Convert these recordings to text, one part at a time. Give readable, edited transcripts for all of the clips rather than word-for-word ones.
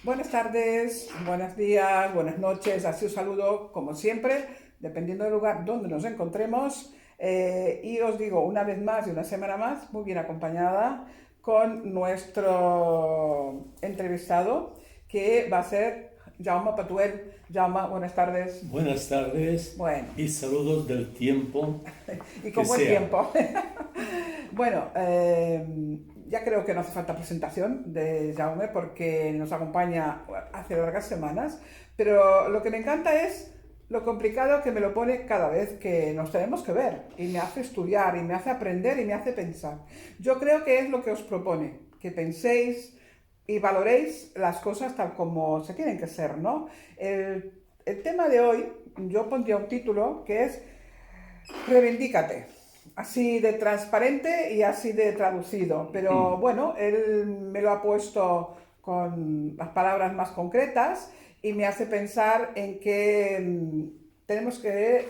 Buenas tardes, buenos días, buenas noches, así os saludo como siempre, dependiendo del lugar donde nos encontremos. Y os digo una vez más y una semana más, muy bien acompañada con nuestro entrevistado, que va a ser Jaume Patuel. Jaume, buenas tardes. Buenas tardes Bueno, y saludos del tiempo y que con buen sea. tiempo. Bueno, ya creo que no hace falta presentación de Jaume porque nos acompaña hace largas semanas, pero lo que me encanta es lo complicado que me lo pone cada vez que nos tenemos que ver y me hace estudiar y me hace aprender y me hace pensar. Yo creo que es lo que os propone, que penséis y valoréis las cosas tal como se tienen que ser, ¿no? El tema de hoy, yo pondría un título que es Reivindícate. Así de transparente y así de traducido. Pero bueno, él me lo ha puesto con las palabras más concretas y me hace pensar en que tenemos que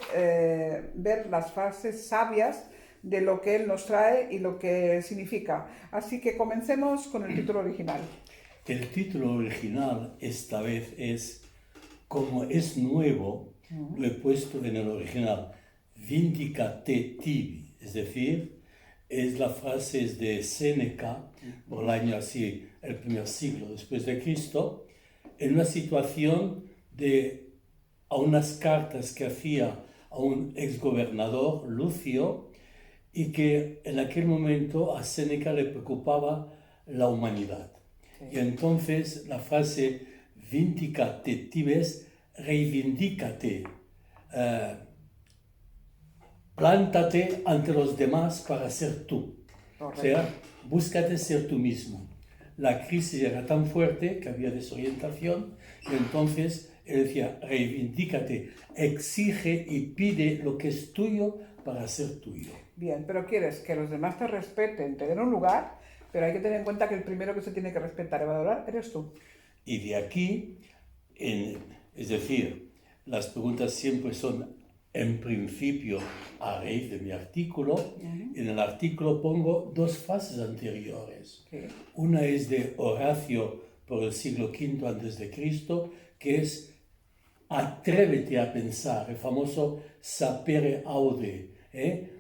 ver las frases sabias de lo que él nos trae y lo que significa. Así que comencemos con el título original. El título original esta vez es, como es nuevo, lo he puesto en el original, Vindicate tibi, es decir, es la frase es de Séneca, por el año así, el primer siglo después de Cristo, en una situación de a unas cartas que hacía a un exgobernador, Lucio, y que en aquel momento a Séneca le preocupaba la humanidad. Sí. Y entonces la frase vindicate tibes, reivindícate, eh, plántate ante los demás para ser tú. O Correcto. sea, búscate ser tú mismo. La crisis era tan fuerte que había desorientación y entonces él decía, reivindícate, exige y pide lo que es tuyo para ser tuyo. Bien, pero quieres que los demás te respeten, te den un lugar, pero hay que tener en cuenta que el primero que se tiene que respetar y valorar eres tú. Y de aquí, es decir, las preguntas siempre son en principio a raíz de mi artículo. En el artículo pongo dos fases anteriores. Sí. Una es de Horacio por el siglo V antes de Cristo, que es atrévete a pensar, el famoso sapere aude, ¿eh?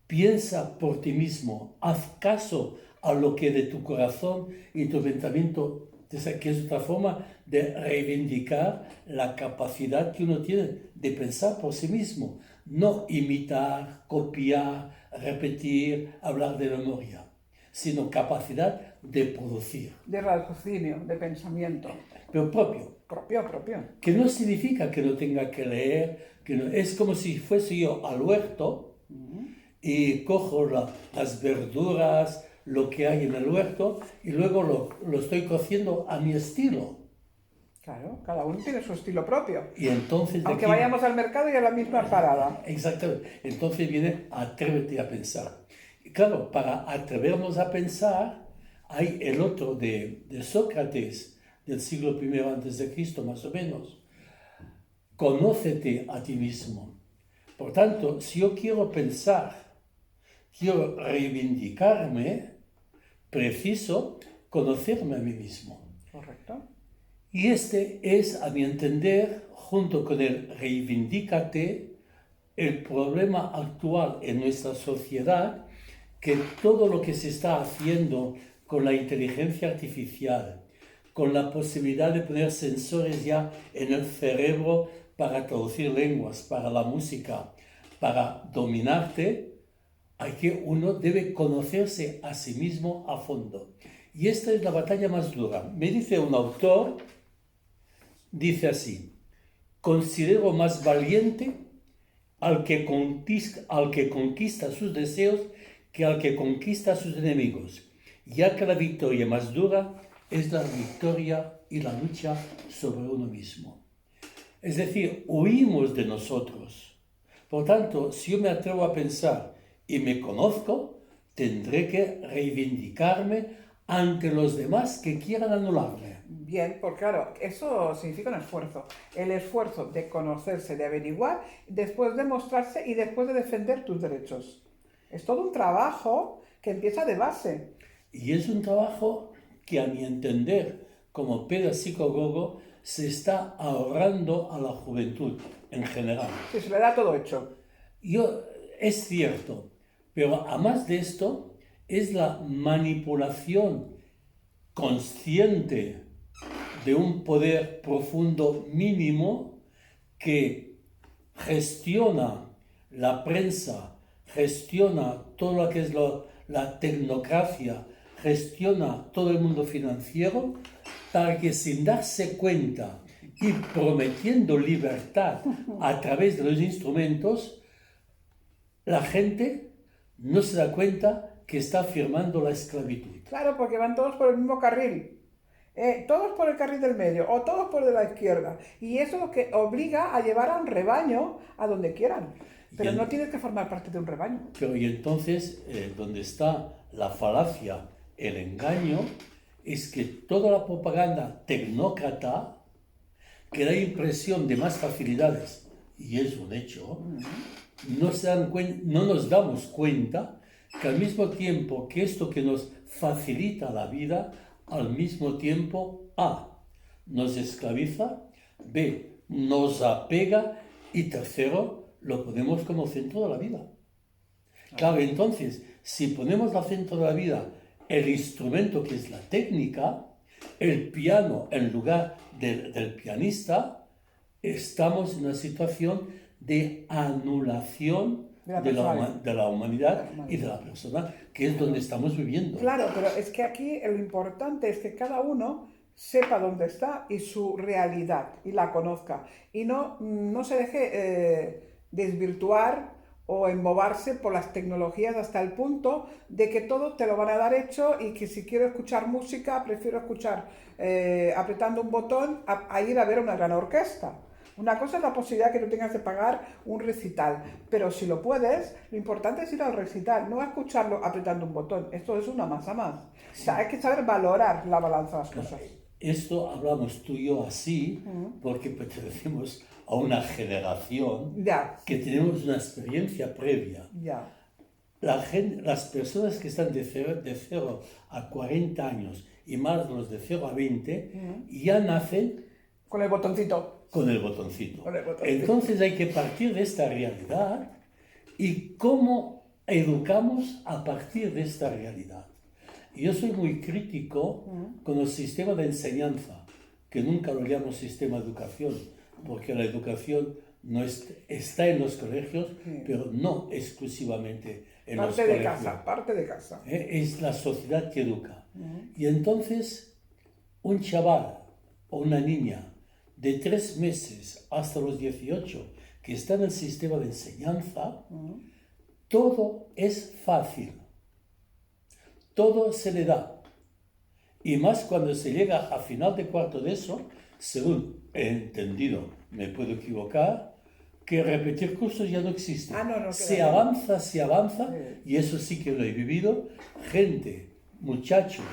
Piensa por ti mismo, haz caso a lo que de tu corazón y tu pensamiento, que es otra forma de reivindicar la capacidad que uno tiene de pensar por sí mismo, no imitar, copiar, repetir, hablar de memoria, sino capacidad de producir. De raciocinio, de pensamiento. Pero propio, Propio. que no significa que no tenga que leer, que no, es como si fuese yo al huerto y cojo las verduras, lo que hay en el huerto, y luego lo estoy cociendo a mi estilo. Claro, cada uno tiene su estilo propio. Y entonces de Aunque aquí, vayamos al mercado y a la misma parada. exactamente, entonces viene atrévete a pensar. Y claro, para atrevernos a pensar, hay el otro de Sócrates, del siglo I antes de Cristo, más o menos. Conócete a ti mismo. Por tanto, si yo quiero pensar, quiero reivindicarme, preciso conocerme a mí mismo. Correcto. Y este es, a mi entender, junto con el reivindícate, el problema actual en nuestra sociedad, que todo lo que se está haciendo con la inteligencia artificial, con la posibilidad de poner sensores ya en el cerebro para traducir lenguas, para la música, para dominarte, uno debe conocerse a sí mismo a fondo. Y esta es la batalla más dura. Me dice un autor, dice así, considero más valiente al que conquista sus deseos que al que conquista a sus enemigos, ya que la victoria más dura es la victoria y la lucha sobre uno mismo. Es decir, huimos de nosotros. Por tanto, si yo me atrevo a pensar y me conozco, tendré que reivindicarme ante los demás que quieran anularme. Bien, porque claro, eso significa un esfuerzo. El esfuerzo de conocerse, de averiguar, después de mostrarse y después de defender tus derechos. Es todo un trabajo que empieza de base. Y es un trabajo que, a mi entender, como pedagógico se está ahorrando a la juventud en general. Sí, se le da todo hecho. Es cierto, pero además de esto, es la manipulación consciente de un poder profundo mínimo que gestiona la prensa, gestiona todo lo que es la tecnocracia, gestiona todo el mundo financiero, para que sin darse cuenta y prometiendo libertad a través de los instrumentos, la gente no se da cuenta que está firmando la esclavitud. Claro, porque van todos por el mismo carril. Todos por el carril del medio o todos por el de la izquierda. Y eso es lo que obliga a llevar a un rebaño a donde quieran. Pero no tienes que formar parte de un rebaño. Pero y entonces, donde está la falacia, el engaño, es que toda la propaganda tecnócrata que da impresión de más facilidades, y es un hecho, no nos damos cuenta que al mismo tiempo que esto que nos facilita la vida, al mismo tiempo, A, nos esclaviza, B, nos apega y tercero, lo ponemos como centro de la vida. Claro, entonces, si ponemos al centro de la vida el instrumento que es la técnica, el piano en lugar del pianista, estamos en una situación de anulación de la humanidad y de la persona, que es donde estamos viviendo. Claro, pero es que aquí lo importante es que cada uno sepa dónde está y su realidad y la conozca y no se deje desvirtuar o embobarse por las tecnologías hasta el punto de que todo te lo van a dar hecho y que si quiero escuchar música prefiero escuchar apretando un botón a ir a ver una gran orquesta. Una cosa es la posibilidad que tú tengas de pagar un recital, pero si lo puedes, lo importante es ir al recital, no a escucharlo apretando un botón. Esto es una masa más. O sea, hay que saber valorar la balanza de las cosas. Esto hablamos tú y yo así porque pertenecemos a una generación que tenemos una experiencia previa. Las personas que están de 0 a 40 años y más los de 0 a 20 ya nacen con el botoncito. Con el botoncito. Entonces hay que partir de esta realidad y cómo educamos a partir de esta realidad. Y yo soy muy crítico con el sistema de enseñanza, que nunca lo llamo sistema de educación, porque la educación no está en los colegios, pero no exclusivamente en los colegios. Parte de casa. Es la sociedad que educa. Y entonces un chaval o una niña de 3 meses hasta los 18 que está en el sistema de enseñanza, todo es fácil, todo se le da. Y más cuando se llega a final de cuarto de eso, según he entendido, me puedo equivocar, que repetir cursos ya no existe. Se avanza, y eso sí que lo he vivido, muchachos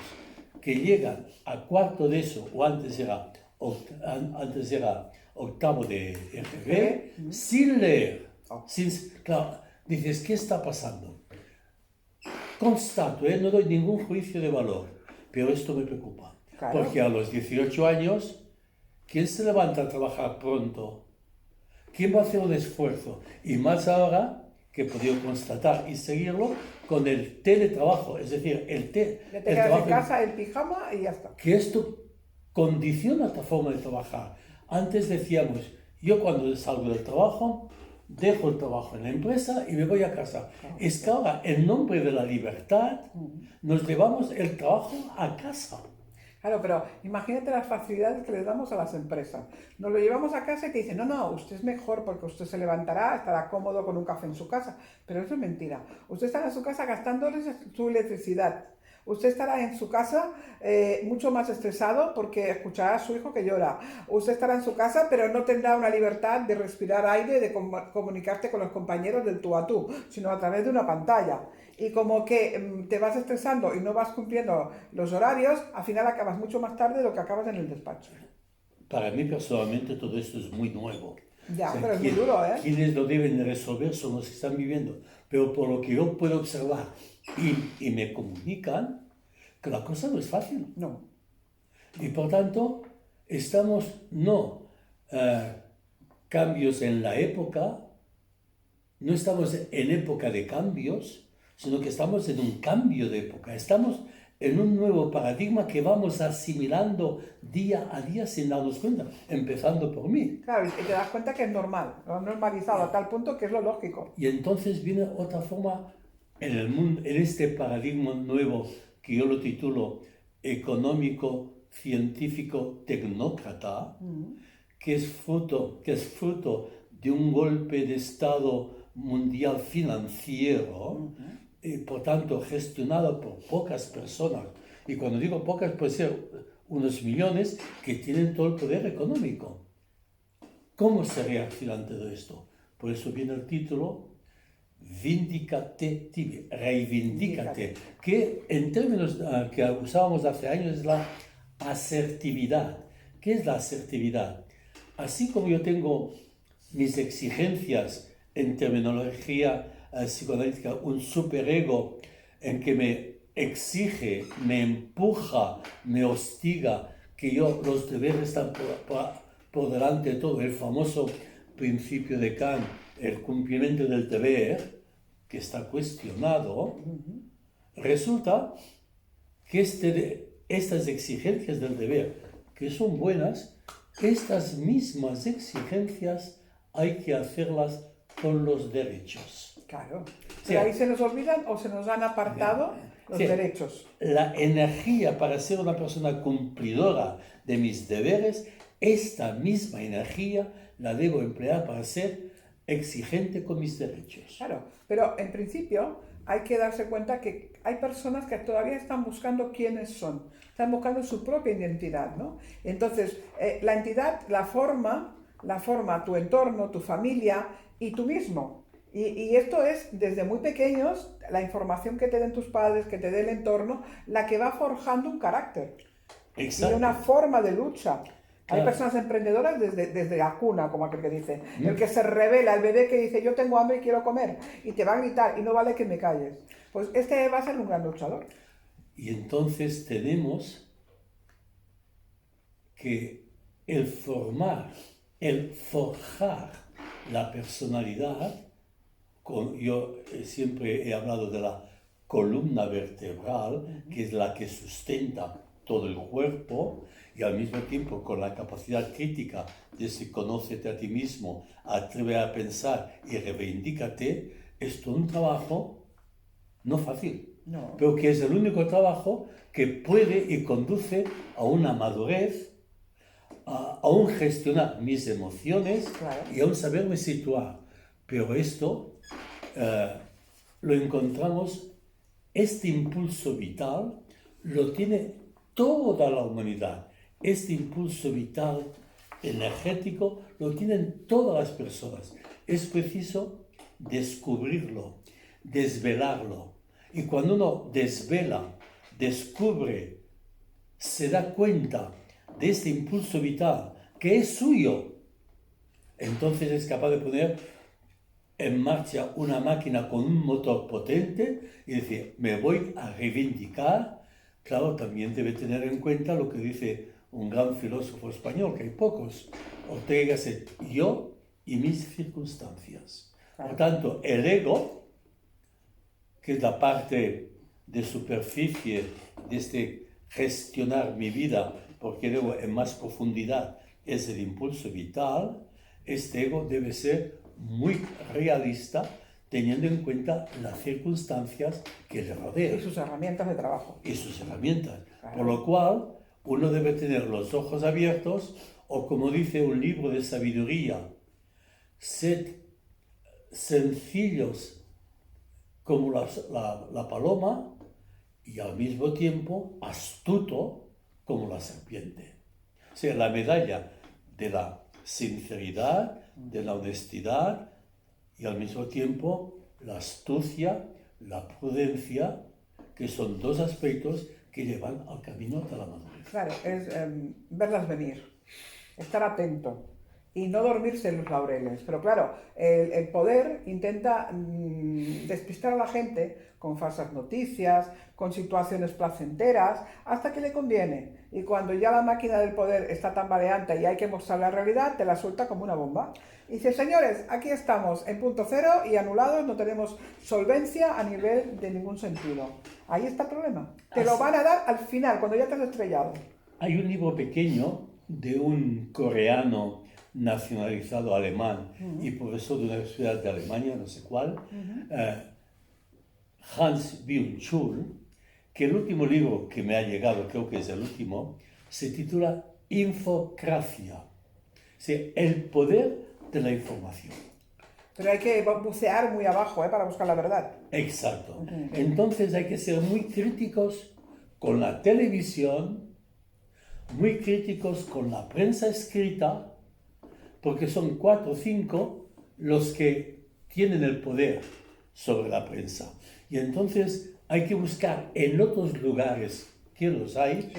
que llegan a cuarto de eso, o antes era octavo de EGB, sin leer. Claro, dices, ¿qué está pasando? Constato, no doy ningún juicio de valor, pero esto me preocupa. Claro. Porque a los 18 años, ¿quién se levanta a trabajar pronto? ¿Quién va a hacer un esfuerzo? Y más ahora que he podido constatar y seguirlo con el teletrabajo, es decir, te quedas en casa, el pijama y ya está. Que esto condiciona tu forma de trabajar. Antes decíamos, yo cuando salgo del trabajo, dejo el trabajo en la empresa y me voy a casa. Es que ahora, en nombre de la libertad, nos llevamos el trabajo a casa. Claro, pero imagínate las facilidades que les damos a las empresas. Nos lo llevamos a casa y te dicen, no, usted es mejor porque usted se levantará, estará cómodo con un café en su casa. Pero eso es mentira. Usted estará en su casa gastándole su electricidad. Usted estará en su casa mucho más estresado porque escuchará a su hijo que llora. Usted estará en su casa pero no tendrá una libertad de respirar aire, de comunicarte con los compañeros del tú a tú, sino a través de una pantalla. Y como que te vas estresando y no vas cumpliendo los horarios, al final acabas mucho más tarde de lo que acabas en el despacho. Para mí personalmente todo esto es muy nuevo. Ya, pero es muy duro, ¿eh? Quienes lo deben resolver son los que están viviendo. Pero por lo que yo puedo observar y me comunican, que la cosa no es fácil. No. Y por tanto, estamos no cambios en la época, no estamos en época de cambios, sino que estamos en un cambio de época. Estamos en un nuevo paradigma que vamos asimilando día a día sin darnos cuenta, empezando por mí. Claro, y te das cuenta que es normal, lo has normalizado a tal punto que es lo lógico. Y entonces viene otra forma en el mundo, en este paradigma nuevo que yo lo titulo económico, científico, tecnócrata, que es fruto de un golpe de Estado mundial financiero, por tanto gestionado por pocas personas. Y cuando digo pocas, puede ser unos millones que tienen todo el poder económico. ¿Cómo se reacciona ante todo esto? Por eso viene el título Vindicate, reivindícate, que en términos que usábamos hace años es la asertividad. ¿Qué es la asertividad? Así como yo tengo mis exigencias en terminología psicoanalítica, un superego en que me exige, me empuja, me hostiga, que yo los deberes están por delante de todo, el famoso principio de Kant, el cumplimiento del deber, que está cuestionado, resulta que estas exigencias del deber, que son buenas, estas mismas exigencias hay que hacerlas con los derechos. Claro. Pero ahí se nos olvidan o se nos han apartado los derechos. La energía para ser una persona cumplidora de mis deberes, esta misma energía la debo emplear para ser exigente con mis derechos. Claro, pero en principio hay que darse cuenta que hay personas que todavía están buscando quiénes son, están buscando su propia identidad, ¿no? Entonces, la entidad la forma tu entorno, tu familia y tú mismo. Y esto es desde muy pequeños, la información que te den tus padres, que te dé el entorno, la que va forjando un carácter. Exacto. Y una forma de lucha. Claro. Hay personas emprendedoras desde la cuna, como aquel que dice. El que se revela, el bebé que dice, yo tengo hambre y quiero comer, y te va a gritar, y no vale que me calles. Pues este va a ser un gran luchador. Y entonces tenemos que el forjar la personalidad, yo siempre he hablado de la columna vertebral, que es la que sustenta todo el cuerpo, y al mismo tiempo con la capacidad crítica de si conócete a ti mismo, atreve a pensar y reivindícate, es todo un trabajo no fácil, pero que es el único trabajo que puede y conduce a una madurez, a un gestionar mis emociones, claro, y a un saberme situar. Pero esto lo encontramos, este impulso vital lo tiene toda la humanidad. Este impulso vital energético lo tienen todas las personas. Es preciso descubrirlo, desvelarlo. Y cuando uno desvela, descubre, se da cuenta de este impulso vital que es suyo, entonces es capaz de poner en marcha una máquina con un motor potente y decir, me voy a reivindicar. Claro, también debe tener en cuenta lo que dice un gran filósofo español, que hay pocos, Ortega y Gasset, yo y mis circunstancias. Por tanto, el ego, que es la parte de superficie de este gestionar mi vida, porque luego en más profundidad es el impulso vital, este ego debe ser muy realista, teniendo en cuenta las circunstancias que le rodean. Y sus herramientas de trabajo. Y sus herramientas. Claro. Por lo cual, uno debe tener los ojos abiertos, o como dice un libro de sabiduría, sed sencillos como la paloma y al mismo tiempo astuto como la serpiente. O sea, la medalla de la sinceridad, de la honestidad y al mismo tiempo la astucia, la prudencia, que son dos aspectos que llevan al camino de la madurez. Claro, es verlas venir, estar atento y no dormirse en los laureles. Pero claro, el poder intenta despistar a la gente con falsas noticias, con situaciones placenteras, hasta que le conviene. Y cuando ya la máquina del poder está tambaleante y hay que mostrar la realidad, te la suelta como una bomba. Y dice, señores, aquí estamos en punto cero y anulados, no tenemos solvencia a nivel de ningún sentido. Ahí está el problema. Te lo van a dar al final, cuando ya te has estrellado. Hay un libro pequeño de un coreano nacionalizado alemán y profesor de una universidad de Alemania, no sé cuál, Hans Byung-Chul, que el último libro que me ha llegado, creo que es el último, se titula Infocracia, sí, el poder de la información. Pero hay que bucear muy abajo para buscar la verdad. Exacto. Entonces hay que ser muy críticos con la televisión, muy críticos con la prensa escrita, porque son 4 o 5 los que tienen el poder sobre la prensa. Y entonces hay que buscar en otros lugares, que los hay,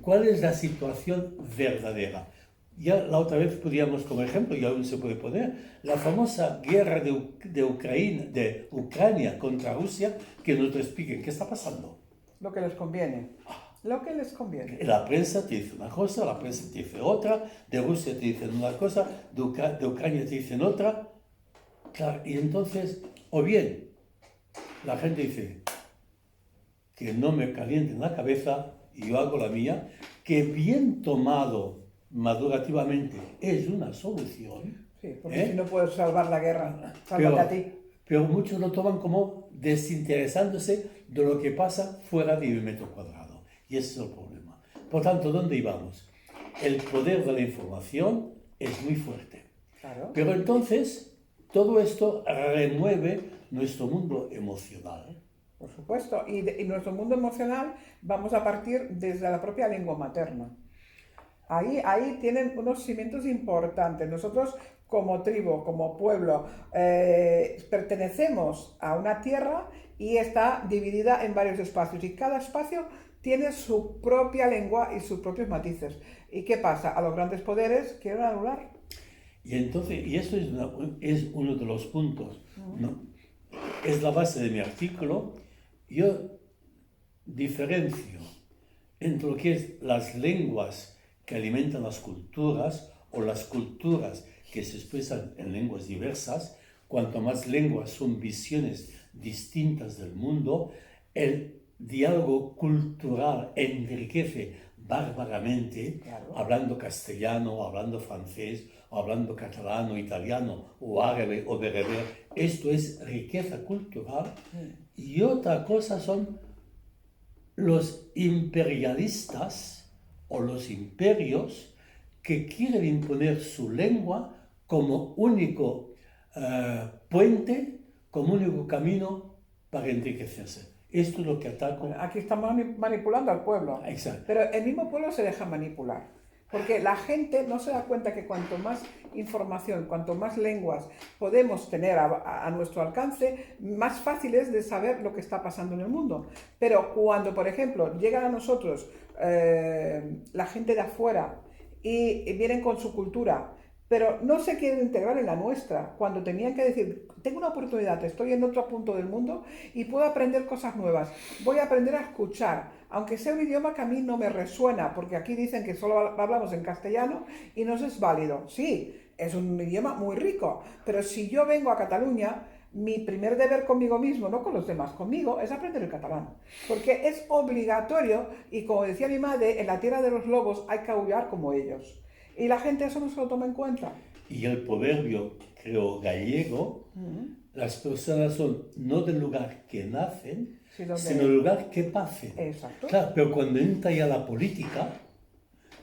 cuál es la situación verdadera. Ya la otra vez podíamos, como ejemplo, y aún se puede poner, la famosa guerra de Ucrania contra Rusia, que nos expliquen qué está pasando. Lo que les conviene. Lo que les conviene. La prensa te dice una cosa, la prensa te dice otra, de Rusia te dicen una cosa, de Ucrania te dicen otra. Claro, y entonces, o bien, la gente dice que no me calienten la cabeza y yo hago la mía, que bien tomado madurativamente es una solución. Sí, porque si no puedes salvar la guerra, sálvate a ti. Pero muchos lo toman como desinteresándose de lo que pasa fuera de un metro cuadrado. Y ese es el problema. Por tanto, ¿dónde íbamos? El poder de la información es muy fuerte. Claro. Pero entonces, todo esto remueve nuestro mundo emocional. Por supuesto. Y nuestro mundo emocional vamos a partir desde la propia lengua materna. Ahí tienen unos cimientos importantes. Nosotros, como tribu, como pueblo, pertenecemos a una tierra y está dividida en varios espacios. Y cada espacio tiene su propia lengua y sus propios matices. ¿Y qué pasa? A los grandes poderes quieren anular. Y entonces, y esto es uno de los puntos, ¿no? Es la base de mi artículo. Yo diferencio entre lo que es las lenguas que alimentan las culturas o las culturas que se expresan en lenguas diversas. Cuanto más lenguas son visiones distintas del mundo, el diálogo cultural enriquece bárbaramente, Claro. hablando castellano, hablando francés, o hablando catalán o italiano, o árabe o bereber. Esto es riqueza cultural. Y otra cosa son los imperialistas o los imperios que quieren imponer su lengua como único puente, como único camino para enriquecerse. Esto es lo que ataco. Aquí estamos manipulando al pueblo. Exacto. Pero el mismo pueblo se deja manipular. Porque la gente no se da cuenta que cuanto más información, cuanto más lenguas podemos tener a nuestro alcance, más fácil es de saber lo que está pasando en el mundo. Pero cuando, por ejemplo, llegan a nosotros la gente de afuera y vienen con su cultura, pero no se quieren integrar en la nuestra, cuando tenían que decir, tengo una oportunidad, estoy en otro punto del mundo y puedo aprender cosas nuevas, voy a aprender a escuchar, aunque sea un idioma que a mí no me resuena, porque aquí dicen que solo hablamos en castellano y no es válido. Sí, es un idioma muy rico, pero si yo vengo a Cataluña, mi primer deber conmigo mismo, no con los demás, conmigo, es aprender el catalán. Porque es obligatorio y como decía mi madre, en la tierra de los lobos hay que aullar como ellos. Y la gente eso no se lo toma en cuenta. Y el proverbio, creo, gallego, las personas son no del lugar que nacen, Sí, donde... sino del lugar que pacen. Exacto. Claro, pero cuando entra ya la política,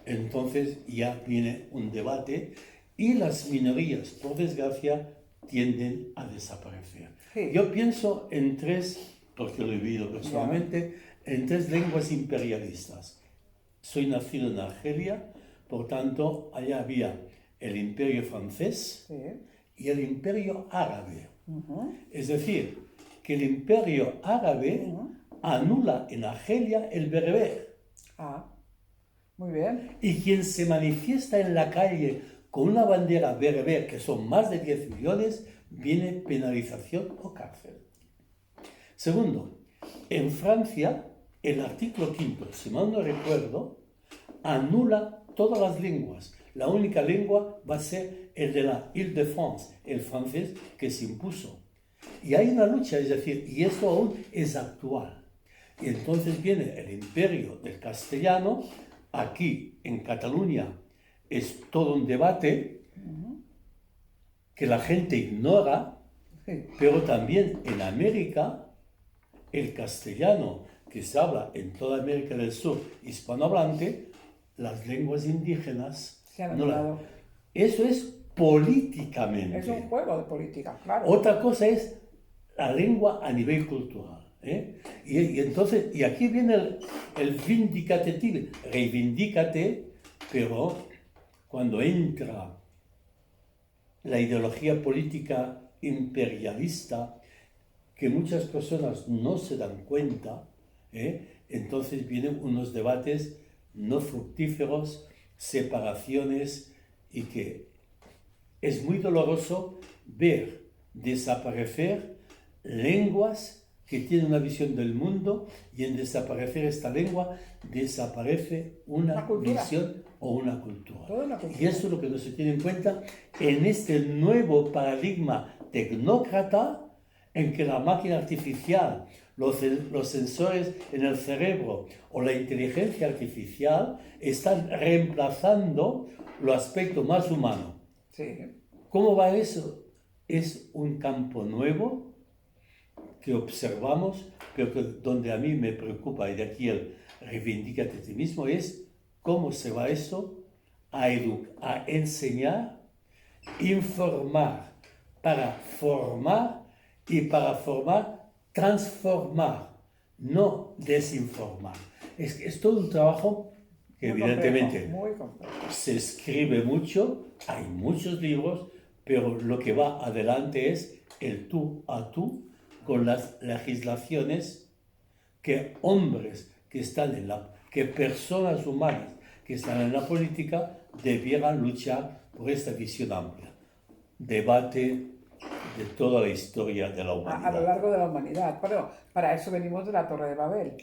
entonces ya viene un debate y las minorías, por desgracia, tienden a desaparecer. Sí. Yo pienso en tres, porque lo he vivido personalmente, en tres lenguas imperialistas. Soy nacido en Argelia, por tanto, allá había el imperio francés y el imperio árabe. Es decir, que el imperio árabe anula en Argelia el bereber. Ah, muy bien. Y quien se manifiesta en la calle con una bandera bereber, que son más de 10 millones, viene penalización o cárcel. Segundo, en Francia, el artículo 5, si mal no recuerdo, anula todas las lenguas. La única lengua va a ser el de la Île-de-France, el francés que se impuso. Y hay una lucha, es decir, y esto aún es actual. Y entonces viene el imperio del castellano. Aquí en Cataluña es todo un debate que la gente ignora, pero también en América el castellano que se habla en toda América del Sur hispanohablante, las lenguas indígenas Se han no la- anulado. Eso es políticamente. Es un juego de política, claro. Otra cosa es la lengua a nivel cultural. Y entonces, y aquí viene el vindicativo, reivindícate, pero cuando entra la ideología política imperialista, que muchas personas no se dan cuenta, entonces vienen unos debates no fructíferos, separaciones, y que es muy doloroso ver desaparecer lenguas que tienen una visión del mundo, y en desaparecer esta lengua desaparece una cultura. visión o una cultura. Toda una cultura. Y eso es lo que no se tiene en cuenta en este nuevo paradigma tecnócrata, en que la máquina artificial, los sensores en el cerebro o la inteligencia artificial están reemplazando los aspectos más humanos. Sí. ¿Cómo va eso? Es un campo nuevo que observamos, pero que donde a mí me preocupa, y de aquí el reivindícate a ti mismo, es cómo se va eso a enseñar, informar, para formar, y para formar, transformar, no desinformar. Es todo un trabajo que Muy evidentemente complejo, muy complejo. se escribe mucho, hay muchos libros, pero lo que va adelante es el tú a tú con las legislaciones que hombres que están que personas humanas que están en la política debieran luchar por esta visión amplia. Debate de toda la historia de la humanidad. A lo largo de la humanidad. Pero para eso venimos de la Torre de Babel.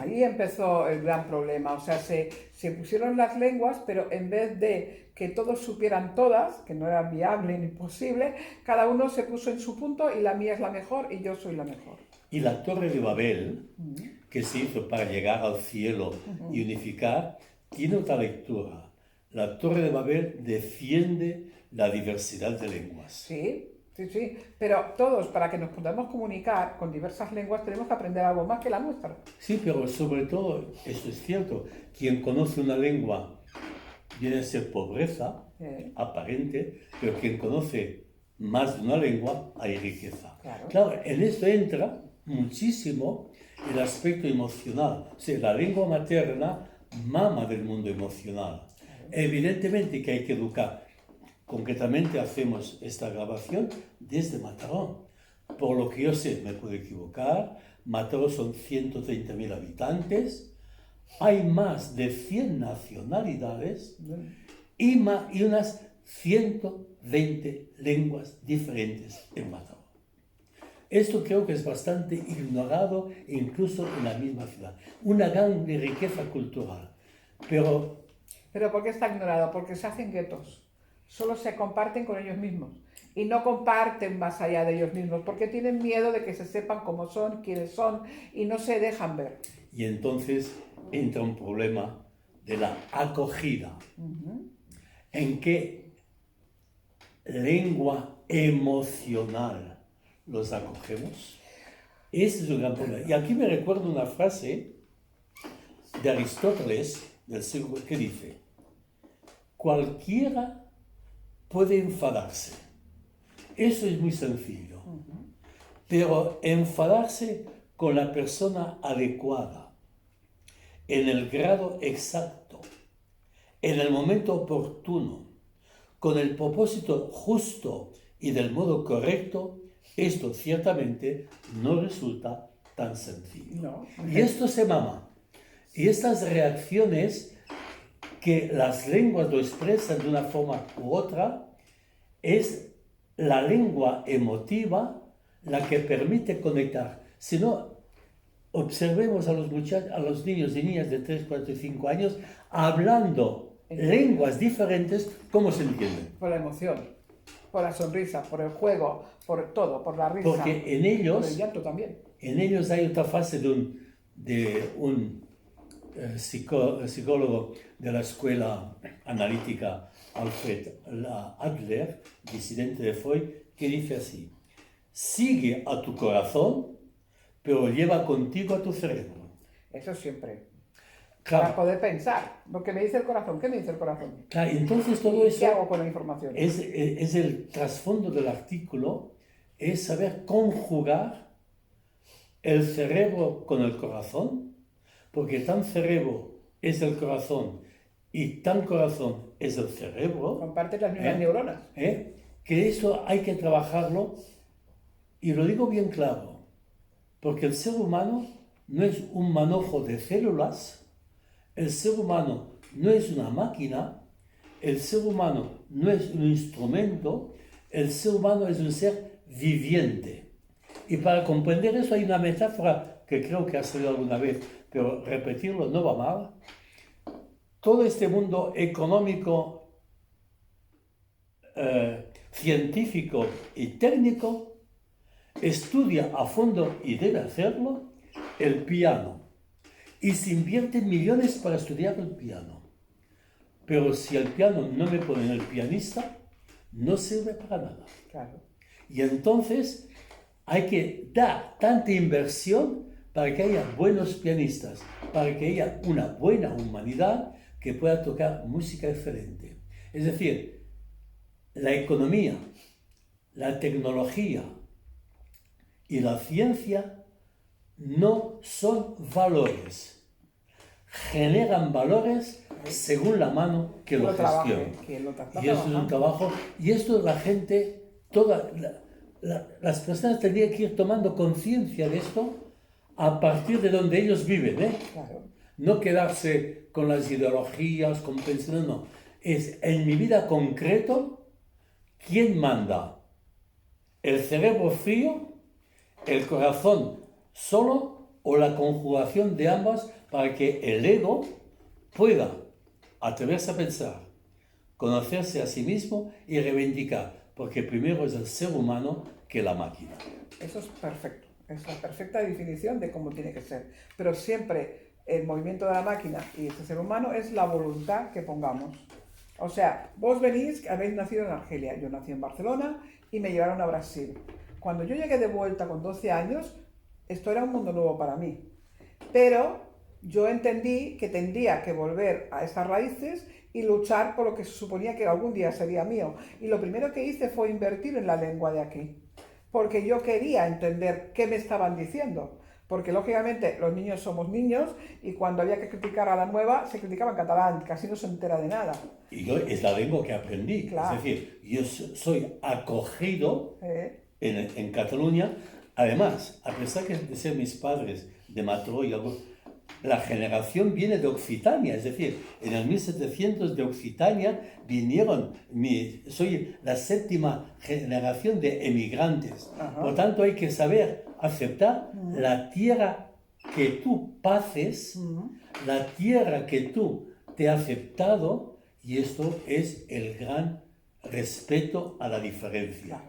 Ahí empezó el gran problema. O sea, se pusieron las lenguas, pero en vez de que todos supieran todas, que no era viable ni posible, cada uno se puso en su punto y la mía es la mejor y yo soy la mejor. Y la Torre de Babel, que se hizo para llegar al cielo y unificar, tiene otra lectura. La Torre de Babel defiende la diversidad de lenguas. Sí, sí, sí. Pero todos, para que nos podamos comunicar con diversas lenguas, tenemos que aprender algo más que la nuestra. Sí, pero sobre todo, eso es cierto, quien conoce una lengua viene a ser pobreza aparente, pero quien conoce más de una lengua hay riqueza. Claro, en esto entra muchísimo el aspecto emocional. O sea, la lengua materna mama del mundo emocional. Evidentemente que hay que educar. Concretamente hacemos esta grabación desde Mataró. Por lo que yo sé, me puedo equivocar, Mataró son 130.000 habitantes, hay más de 100 nacionalidades y unas 120 lenguas diferentes en Mataró. Esto creo que es bastante ignorado incluso en la misma ciudad. Una gran riqueza cultural. Pero ¿por qué está ignorado? Porque se hacen guetos. Solo se comparten con ellos mismos. Y no comparten más allá de ellos mismos, porque tienen miedo de que se sepan cómo son, quiénes son, y no se dejan ver. Y entonces entra un problema de la acogida. ¿En qué lengua emocional los acogemos? Ese es un gran problema. Y aquí me recuerdo una frase de Aristóteles del siglo que dice: cualquiera puede enfadarse. Eso es muy sencillo. Pero enfadarse con la persona adecuada, en el grado exacto, en el momento oportuno, con el propósito justo y del modo correcto, esto ciertamente no resulta tan sencillo. No. Y esto se mama. Y estas reacciones que las lenguas lo expresan de una forma u otra, es la lengua emotiva la que permite conectar. Si no, observemos a los muchachos, a los niños y niñas de 3, 4 y 5 años hablando lenguas diferentes, ¿cómo se entienden? Por la emoción, por la sonrisa, por el juego, por todo, por la risa. Porque en por el llanto también. ellos hay otra fase de un psicólogo de la escuela analítica Alfred Adler, disidente de Freud, que dice así: sigue a tu corazón, pero lleva contigo a tu cerebro. Eso siempre. Claro. Para poder pensar. Lo que me dice el corazón. ¿Qué me dice el corazón? Claro, entonces todo eso ¿Qué hago con la información? es el trasfondo del artículo, es saber conjugar el cerebro con el corazón, porque tan cerebro es el corazón y tan corazón es el cerebro. Comparten las mismas neuronas. Que eso hay que trabajarlo, y lo digo bien claro, porque el ser humano no es un manojo de células, el ser humano no es una máquina, el ser humano no es un instrumento, el ser humano es un ser viviente. Y para comprender eso hay una metáfora que creo que ha salido alguna vez, pero repetirlo no va mal. Todo este mundo económico, científico y técnico estudia a fondo, y debe hacerlo, el piano. Y se invierten millones para estudiar el piano. Pero si el piano no me ponen el pianista, no sirve para nada. Claro. Y entonces hay que dar tanta inversión para que haya buenos pianistas, para que haya una buena humanidad que pueda tocar música excelente. Es decir, la economía, la tecnología y la ciencia no son valores, generan valores según la mano que lo gestiona. Y eso es un trabajo, y esto la gente, las personas tendrían que ir tomando conciencia de esto a partir de donde ellos viven, Claro. No quedarse con las ideologías, con pensiones, no. Es en mi vida concreto, ¿quién manda? ¿El cerebro frío? ¿El corazón solo? ¿O la conjugación de ambas para que el ego pueda atreverse a pensar, conocerse a sí mismo y reivindicar? Porque primero es el ser humano que la máquina. Eso es perfecto. Es la perfecta definición de cómo tiene que ser. Pero siempre el movimiento de la máquina y ese ser humano es la voluntad que pongamos. O sea, vos venís, habéis nacido en Argelia, yo nací en Barcelona y me llevaron a Brasil. Cuando yo llegué de vuelta con 12 años, esto era un mundo nuevo para mí. Pero yo entendí que tendría que volver a estas raíces y luchar por lo que se suponía que algún día sería mío. Y lo primero que hice fue invertir en la lengua de aquí, porque yo quería entender qué me estaban diciendo. Porque lógicamente los niños somos niños y cuando había que criticar a la nueva se criticaba en catalán, casi no se entera de nada. Y yo es la lengua que aprendí. Claro. Es decir, yo soy acogido en Cataluña. Además, a pesar de ser mis padres de Mataró y algo, la generación viene de Occitania, es decir, en el 1700 de Occitania vinieron, soy la 7ª generación de emigrantes. Ajá. Por tanto, hay que saber aceptar la tierra que tú pases, la tierra que tú te has aceptado, y esto es el gran respeto a la diferencia.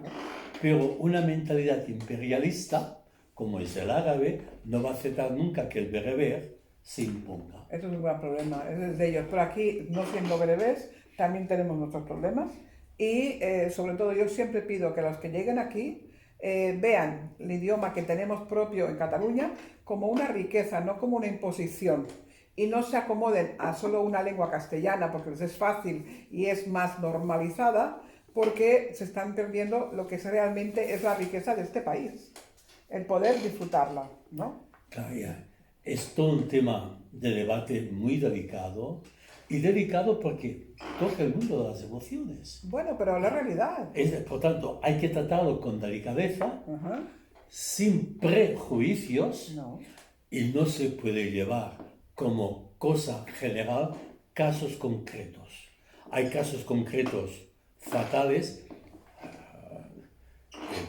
Pero una mentalidad imperialista, como es el árabe, no va a aceptar nunca que el bereber se imponga. Eso es un gran problema, es de ellos. Pero aquí, no siendo berebés, también tenemos nuestros problemas. Y sobre todo yo siempre pido que los que lleguen aquí vean el idioma que tenemos propio en Cataluña como una riqueza, no como una imposición. Y no se acomoden a solo una lengua castellana porque les es fácil y es más normalizada, porque se están perdiendo lo que realmente es la riqueza de este país, el poder disfrutarla, ¿no? Claro, es todo un tema de debate muy delicado, y delicado porque toca el mundo de las emociones. Bueno, pero la realidad. Por tanto, hay que tratarlo con delicadeza, Ajá. sin prejuicios, No. y no se puede llevar como cosa general casos concretos. Hay casos concretos fatales.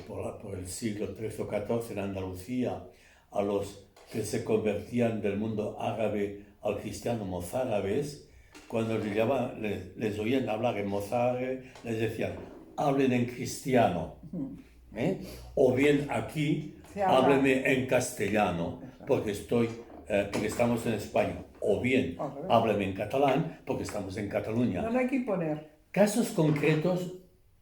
Por el siglo XIII o XIV en Andalucía, a los que se convertían del mundo árabe al cristiano mozárabes, cuando les oían hablar en mozárabe, les decían, hablen en cristiano. O bien aquí, háblenme en castellano, porque estamos en España. O bien, háblenme en catalán, porque estamos en Cataluña. No hay que imponer. Casos concretos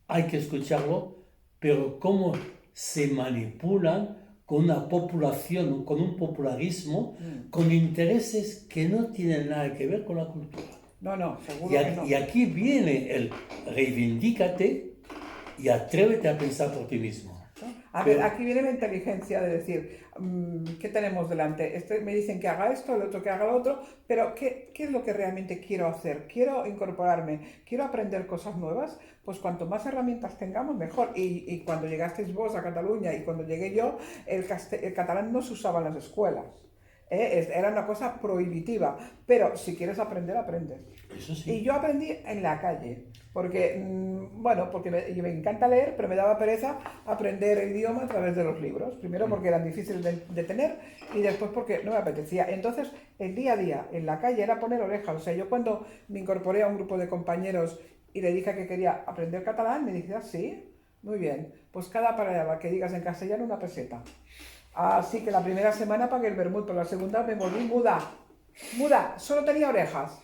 hay que escucharlo, pero cómo se manipulan con una población, con un popularismo, con intereses que no tienen nada que ver con la cultura. No, seguro que no. Y aquí viene el reivindícate y atrévete a pensar por ti mismo. A ver, aquí viene la inteligencia de decir, ¿qué tenemos delante? Me dicen que haga esto, el otro que haga lo otro, pero ¿qué es lo que realmente quiero hacer? ¿Quiero incorporarme? ¿Quiero aprender cosas nuevas? Pues cuanto más herramientas tengamos, mejor. Y cuando llegasteis vos a Cataluña y cuando llegué yo, el catalán no se usaba en las escuelas. Era una cosa prohibitiva, pero si quieres aprender, aprendes. Eso sí. Y yo aprendí en la calle, porque, porque me encanta leer, pero me daba pereza aprender el idioma a través de los libros. Primero porque eran difíciles de tener y después porque no me apetecía. Entonces, el día a día en la calle era poner orejas. O sea, yo cuando me incorporé a un grupo de compañeros y le dije que quería aprender catalán, me dijeron, sí, muy bien, pues cada palabra que digas en castellano una peseta. Así que la primera semana pagué el vermut, pero la segunda me volví muda, solo tenía orejas.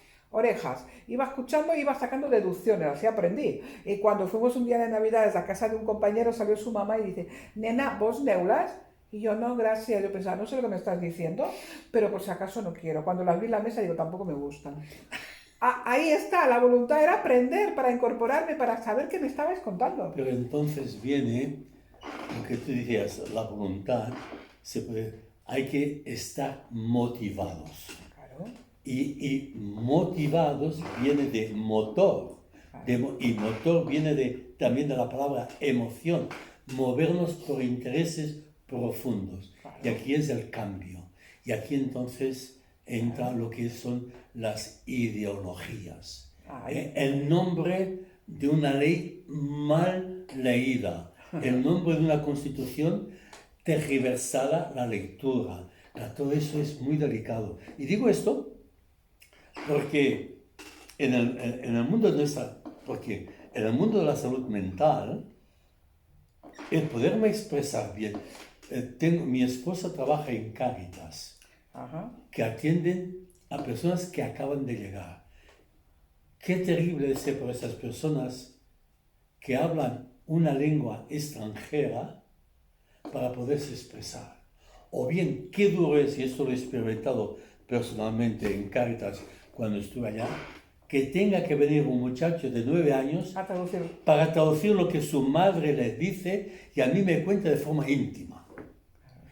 Iba escuchando y iba sacando deducciones, así aprendí. Y cuando fuimos un día de Navidades a casa de un compañero, salió su mamá y dice, nena, ¿vos neulas? Y yo, no, gracias. Yo pensaba, no sé lo que me estás diciendo, pero por si acaso no quiero. Cuando las vi en la mesa, digo, tampoco me gustan. Ahí está, la voluntad era aprender, para incorporarme, para saber qué me estabais contando. Pero entonces viene lo que tú decías, la voluntad, hay que estar motivados. Claro. Y motivados viene de motor. Y motor viene también de la palabra emoción. Movernos por intereses profundos. Claro. Y aquí es el cambio. Y aquí entonces entra lo que son las ideologías. El nombre de una ley mal leída. El nombre de una constitución tergiversada la lectura. Todo eso es muy delicado. Y digo esto porque en el mundo de la salud mental, el poderme expresar bien. Mi esposa trabaja en Cáritas, que atienden a personas que acaban de llegar. Qué terrible es ser por esas personas que hablan una lengua extranjera para poderse expresar. O bien, qué duro es, y esto lo he experimentado personalmente en Cáritas cuando estuve allá, que tenga que venir un muchacho de 9 años para traducir lo que su madre le dice y a mí me cuenta de forma íntima.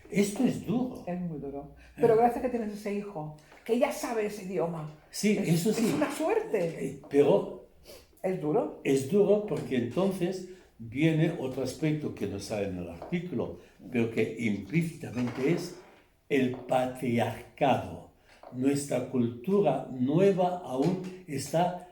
Esto es duro. Es muy duro. Pero gracias que tienes ese hijo, que ya sabe ese idioma. Sí, eso sí. Es una suerte. Pero ¿es duro? Es duro porque entonces viene otro aspecto que no sale en el artículo, pero que implícitamente es el patriarcado. Nuestra cultura nueva aún está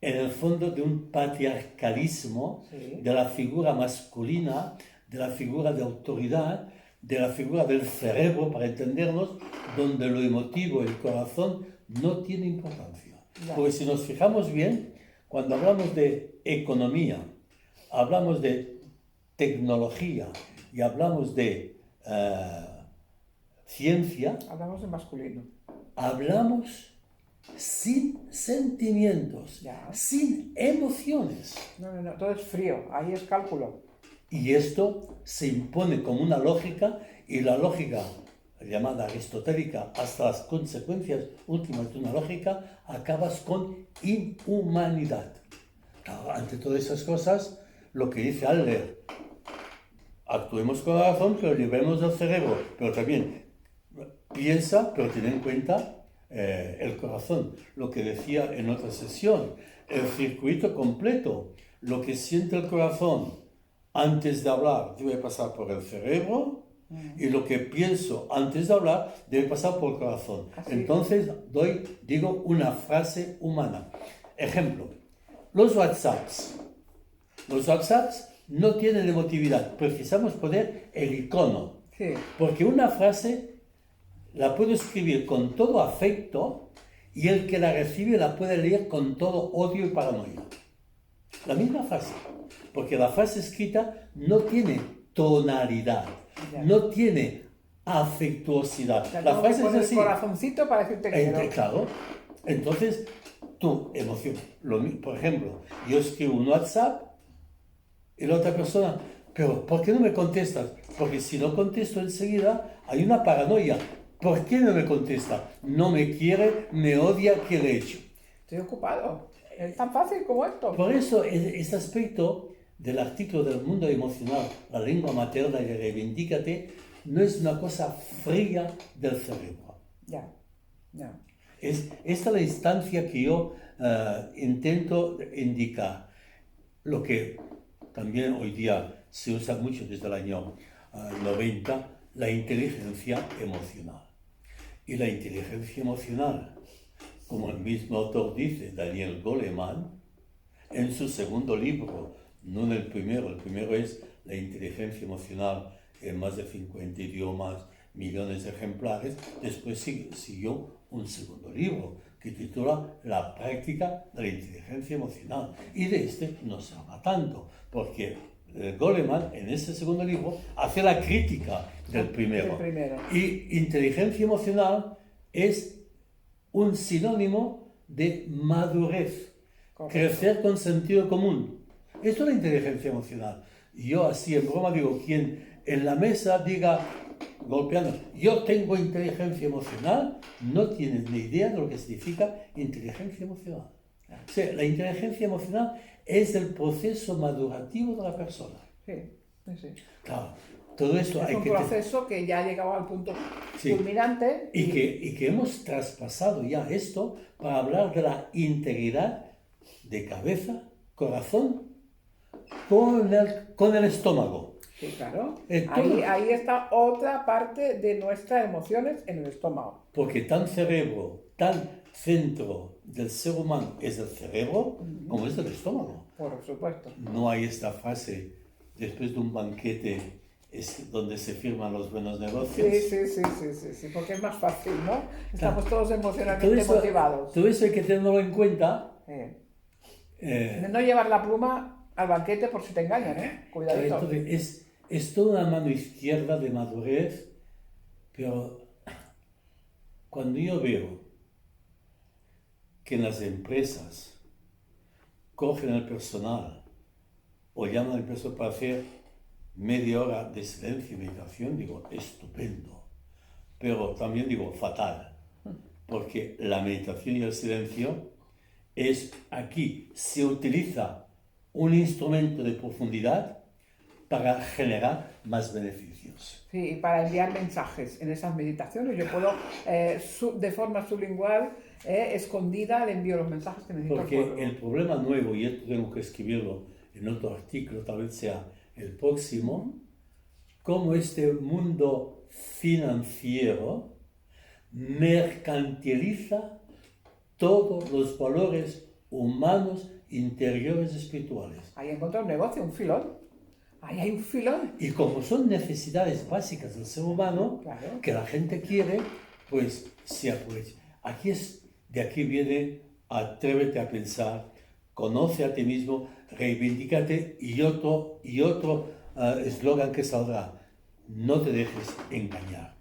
en el fondo de un patriarcalismo, sí, de la figura masculina, de la figura de autoridad, de la figura del cerebro, para entendernos, donde lo emotivo, el corazón, no tiene importancia. Ya. Porque si nos fijamos bien, cuando hablamos de economía, hablamos de tecnología y hablamos de ciencia, hablamos en masculino. Hablamos sin sentimientos, sin emociones. No, todo es frío, ahí es cálculo. Y esto se impone como una lógica, y la lógica llamada aristotélica, hasta las consecuencias últimas de una lógica, acabas con inhumanidad. Claro, ante todas esas cosas, lo que dice Adler, actuemos con la razón, pero libremos del cerebro, pero también piensa, pero ten en cuenta el corazón. Lo que decía en otra sesión, el circuito completo, lo que siente el corazón antes de hablar debe pasar por el cerebro, Y lo que pienso antes de hablar debe pasar por el corazón. Así Entonces digo una frase humana. Ejemplo, los WhatsApps. Los WhatsApps no tienen emotividad. Precisamos poner el icono. Sí. Porque una frase la puedo escribir con todo afecto y el que la recibe la puede leer con todo odio y paranoia. La misma frase. Porque la frase escrita no tiene tonalidad, no tiene afectuosidad. O sea, La tengo frase que poner es así. el corazoncito para decirte que quiero. Claro. Entonces, tu emoción. Por ejemplo, yo escribo un WhatsApp y la otra persona, pero ¿por qué no me contestas? Porque si no contesto enseguida, hay una paranoia. ¿Por qué no me contesta? No me quiere, me odia, ¿qué le he hecho? Estoy ocupado. Es tan fácil como esto. Por eso, este aspecto del artículo del mundo emocional, la lengua materna y reivindícate, no es una cosa fría del cerebro. Ya, ya. Esta es la instancia que yo intento indicar. Lo que también hoy día se usa mucho desde el año 90, la inteligencia emocional. Y la inteligencia emocional, como el mismo autor dice, Daniel Goleman, en su segundo libro, no en el primero es La inteligencia emocional en más de 50 idiomas, millones de ejemplares, después siguió un segundo libro que titula La práctica de la inteligencia emocional. Y de este no se habla tanto, porque Goleman en ese segundo libro hace la crítica del primero. Y inteligencia emocional es un sinónimo de madurez. Correcto. Crecer con sentido común. Esto es la inteligencia emocional. Yo así en broma digo, quien en la mesa diga, golpeando, yo tengo inteligencia emocional, no tiene ni idea de lo que significa inteligencia emocional. O sea, la inteligencia emocional es el proceso madurativo de la persona. Sí, sí. Claro, todo esto es hay un que... proceso que ya ha llegado al punto culminante. Y que hemos traspasado ya esto para hablar de la integridad de cabeza, corazón, con el estómago. Sí, claro. Ahí está otra parte de nuestras emociones en el estómago. Porque tan centro del ser humano es el cerebro como es el estómago. Por supuesto. No hay esta frase, después de un banquete, es donde se firman los buenos negocios. Sí, porque es más fácil, ¿no? Estamos todos emocionalmente motivados. Todo eso hay que tenerlo en cuenta. No llevar la pluma al banquete por si te engañan, ¿eh? Cuidadito. Entonces, es toda una mano izquierda de madurez, pero cuando yo veo que en las empresas cogen al personal o llaman al personal para hacer media hora de silencio y meditación, digo, estupendo. Pero también digo, fatal. Porque la meditación y el silencio es aquí, se utiliza un instrumento de profundidad para generar más beneficios. Sí, y para enviar mensajes en esas meditaciones. Yo puedo, de forma sublingual, escondida, le envío los mensajes que necesito. Porque el problema nuevo, y esto tengo que escribirlo en otro artículo, tal vez sea el próximo, cómo este mundo financiero mercantiliza todos los valores humanos, interiores, espirituales. Ahí encuentro un negocio, un filón. Ahí hay un filón. Y como son necesidades básicas del ser humano, claro, que la gente quiere, pues se aprovecha. De aquí viene atrévete a pensar, conoce a ti mismo, reivindícate, y otro eslogan que saldrá, no te dejes engañar.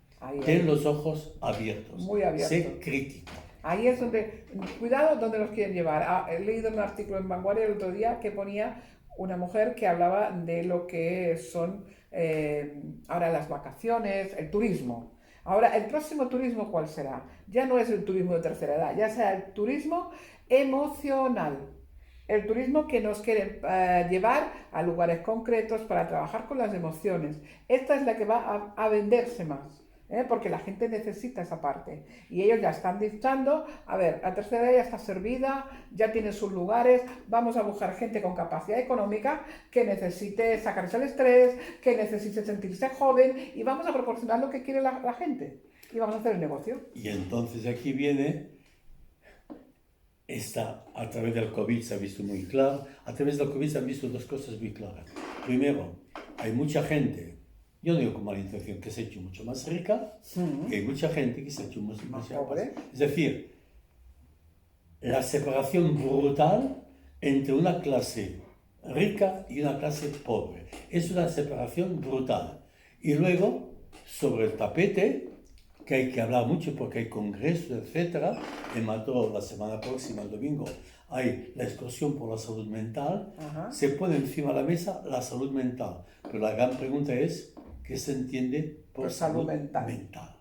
Ten los ojos abiertos. Muy abiertos. Sé crítico. Ahí es donde, cuidado donde nos quieren llevar. He leído un artículo en Vanguardia el otro día que ponía una mujer que hablaba de lo que son ahora las vacaciones, el turismo. Ahora, el próximo turismo, ¿cuál será? Ya no es el turismo de tercera edad, ya será el turismo emocional. El turismo que nos quiere llevar a lugares concretos para trabajar con las emociones. Esta es la que va a venderse más. porque la gente necesita esa parte. Y ellos ya están dictando, a ver, la tercera edad ya está servida, ya tiene sus lugares, vamos a buscar gente con capacidad económica que necesite sacarse el estrés, que necesite sentirse joven, y vamos a proporcionar lo que quiere la gente. Y vamos a hacer el negocio. Y entonces aquí viene, a través del COVID se ha visto muy claro, a través del COVID se han visto dos cosas muy claras. Primero, hay mucha gente, yo no digo con mala intención, que se ha hecho mucho más rica, y hay mucha gente que se ha hecho más pobre. Es decir, la separación brutal entre una clase rica y una clase pobre. Es una separación brutal. Y luego, sobre el tapete, que hay que hablar mucho porque hay congresos, etc. En Madrid, la semana próxima, el domingo, hay la excursión por la salud mental. Ajá. Se pone encima de la mesa la salud mental. Pero la gran pregunta es, ¿qué se entiende por salud mental?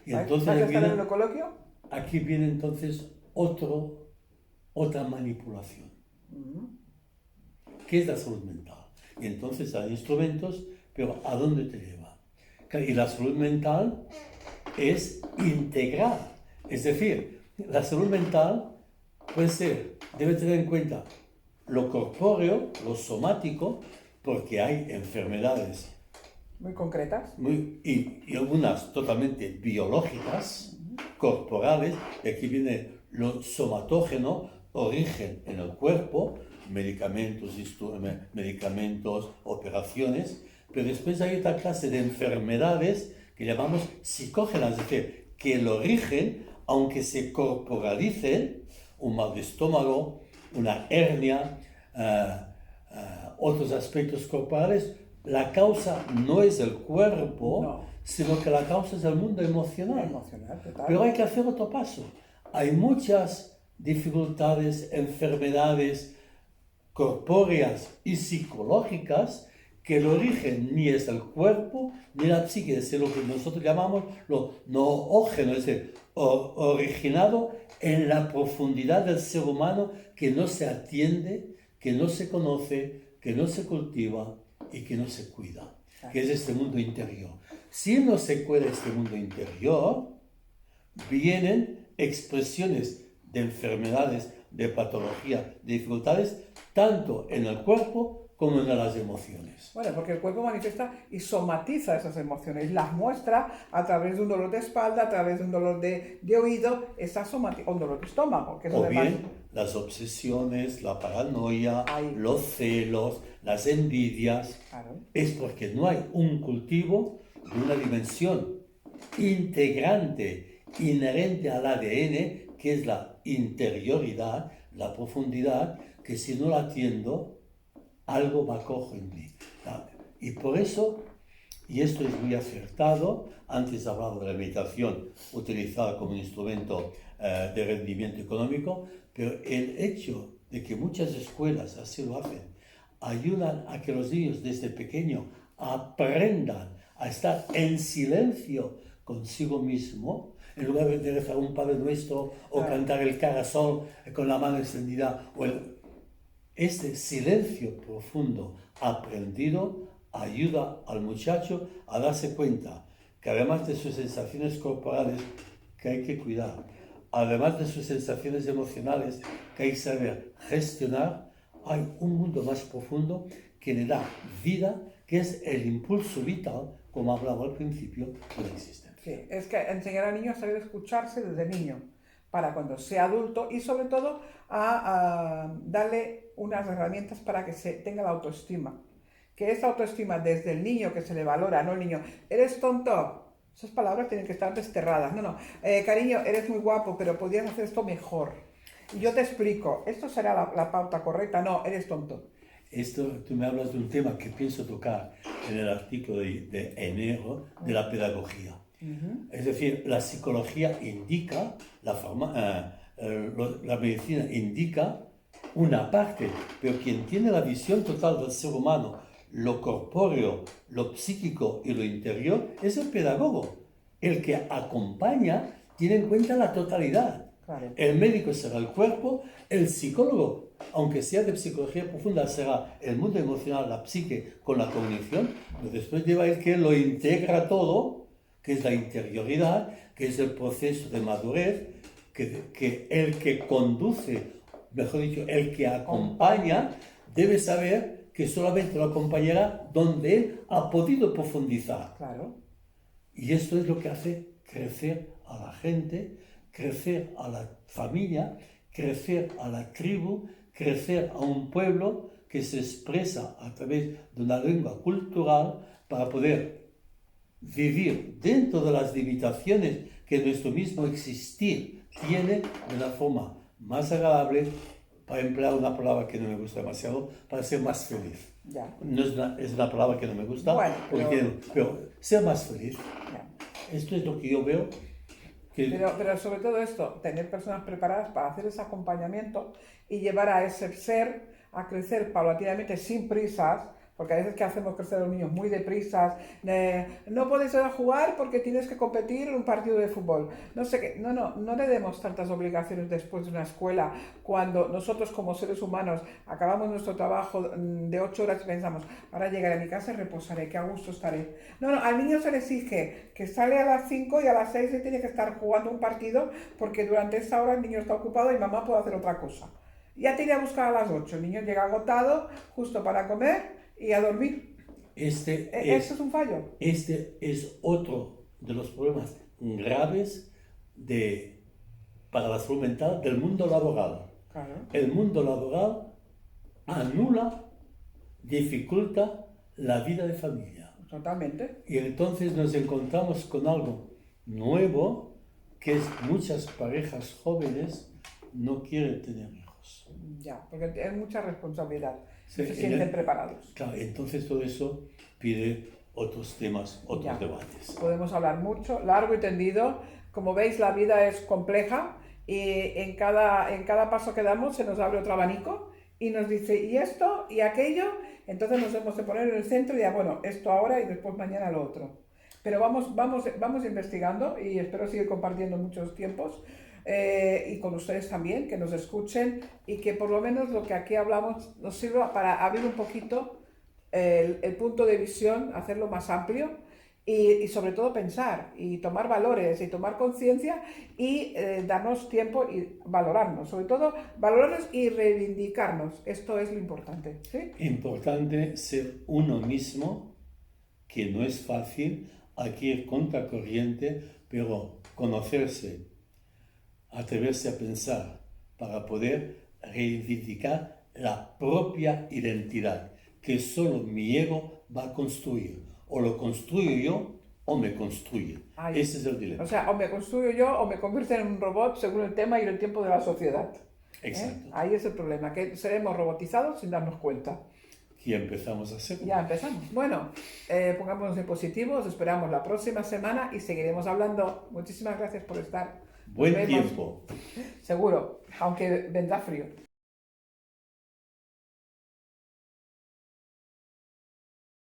Y entonces ¿Vas a estar en el coloquio? Aquí viene entonces otra manipulación. ¿Qué es la salud mental? Y entonces hay instrumentos, pero ¿a dónde te lleva? Y la salud mental es integral. Es decir, la salud mental debe tener en cuenta lo corpóreo, lo somático, porque hay enfermedades muy concretas y algunas totalmente biológicas, corporales, y aquí viene lo somatógeno, origen en el cuerpo, medicamentos, operaciones, pero después hay otra clase de enfermedades que llamamos psicógenas, es decir, que el origen, aunque se corporalicen, un mal de estómago, una hernia, otros aspectos corporales, la causa no es el cuerpo, sino que la causa es el mundo emocional. Pero hay que hacer otro paso. Hay muchas dificultades, enfermedades corpóreas y psicológicas que el origen ni es el cuerpo ni la psique, es lo que nosotros llamamos lo noógeno, es decir, originado en la profundidad del ser humano que no se atiende, que no se conoce, que no se cultiva y que no se cuida, que es este mundo interior. Si no se cuida este mundo interior, vienen expresiones de enfermedades, de patología, de dificultades, tanto en el cuerpo como en las emociones. Bueno, porque el cuerpo manifiesta y somatiza esas emociones, las muestra a través de un dolor de espalda, a través de un dolor de oído, o un dolor de estómago. Que o bien las obsesiones, la paranoia, los celos, las envidias. Claro. Es porque no hay un cultivo de una dimensión integrante, inherente al ADN, que es la interioridad, la profundidad, que si no la atiendo, algo va cojo en mí. Y por eso, y esto es muy acertado, antes hablaba de la meditación utilizada como instrumento de rendimiento económico, pero el hecho de que muchas escuelas así lo hacen, ayudan a que los niños desde pequeño aprendan a estar en silencio consigo mismo, en lugar de rezar un Padre Nuestro o cantar el Carasol con la mano extendida. Este silencio profundo aprendido ayuda al muchacho a darse cuenta que además de sus sensaciones corporales que hay que cuidar, además de sus sensaciones emocionales que hay que saber gestionar, hay un mundo más profundo que le da vida, que es el impulso vital, como hablaba al principio, de la existencia. Sí, es que enseñar al niño a saber escucharse desde niño, para cuando sea adulto, y sobre todo a darle unas herramientas para que se tenga la autoestima. Que esa autoestima desde el niño que se le valora, no el niño, eres tonto, esas palabras tienen que estar desterradas. Cariño, eres muy guapo, pero podrías hacer esto mejor. Y yo te explico, esto será la pauta correcta, no, eres tonto. Tú me hablas de un tema que pienso tocar en el artículo de enero de la pedagogía. Es decir, la psicología indica, la medicina indica una parte, pero quien tiene la visión total del ser humano, lo corpóreo, lo psíquico y lo interior, es el pedagogo. El que acompaña tiene en cuenta la totalidad. Claro. El médico será el cuerpo, el psicólogo, aunque sea de psicología profunda, será el mundo emocional, la psique con la cognición, pero después lleva el que lo integra todo, que es la interioridad, que es el proceso de madurez, que el que conduce, mejor dicho, el que acompaña, debe saber que solamente lo acompañará donde él ha podido profundizar. Claro. Y esto es lo que hace crecer a la gente, crecer a la familia, crecer a la tribu, crecer a un pueblo que se expresa a través de una lengua cultural para poder vivir dentro de las limitaciones que nuestro mismo existir tiene de una forma más agradable, para emplear una palabra que no me gusta demasiado, para ser más feliz. Ya. No es una palabra que no me gusta, Bueno, pero ser más feliz. Ya. Esto es lo que yo veo. Pero sobre todo esto, tener personas preparadas para hacer ese acompañamiento y llevar a ese ser a crecer paulatinamente sin prisas, porque a veces que hacemos crecer a los niños muy deprisas, no puedes ir a jugar porque tienes que competir en un partido de fútbol, no sé qué, no le demos tantas obligaciones después de una escuela, cuando nosotros como seres humanos acabamos nuestro trabajo de 8 horas y pensamos, ahora llegaré a mi casa y reposaré, qué a gusto estaré. Al niño se le exige que sale a las 5 y a las 6 se tiene que estar jugando un partido porque durante esa hora el niño está ocupado y mamá puede hacer otra cosa. Ya te iré a buscar a las 8, el niño llega agotado justo para comer y a dormir. Eso es un fallo. Este es otro de los problemas graves para la salud mental del mundo laboral. Claro. El mundo laboral anula, dificulta la vida de familia. Totalmente. Y entonces nos encontramos con algo nuevo, que es muchas parejas jóvenes no quieren tener hijos. Ya, porque hay mucha responsabilidad. Sí, se sienten preparados. Claro, entonces todo eso pide otros temas, otros debates. Podemos hablar mucho, largo y tendido. Como veis, la vida es compleja y en cada paso que damos se nos abre otro abanico y nos dice, y esto, y aquello. Entonces nos hemos de poner en el centro y ya, bueno, esto ahora y después mañana lo otro. Pero vamos investigando y espero seguir compartiendo muchos tiempos. Y con ustedes también, que nos escuchen y que por lo menos lo que aquí hablamos nos sirva para abrir un poquito el punto de visión, hacerlo más amplio y sobre todo pensar y tomar valores y tomar conciencia y darnos tiempo y valorarnos, sobre todo valorarnos y reivindicarnos. Esto es lo importante, ¿sí? Importante ser uno mismo, que no es fácil, hay que ir contracorriente, pero conocerse, atreverse a pensar para poder reivindicar la propia identidad que solo mi ego va a construir. O lo construyo yo o me construye. Ese es el dilema. O sea, o me construyo yo o me convierto en un robot según el tema y el tiempo de la sociedad. Exacto. Ahí es el problema, que seremos robotizados sin darnos cuenta. Y empezamos a hacerlo. Ya empezamos. Bueno, pongámonos en positivo, os esperamos la próxima semana y seguiremos hablando. Muchísimas gracias por estar. Buen tiempo. Seguro, aunque vendrá frío.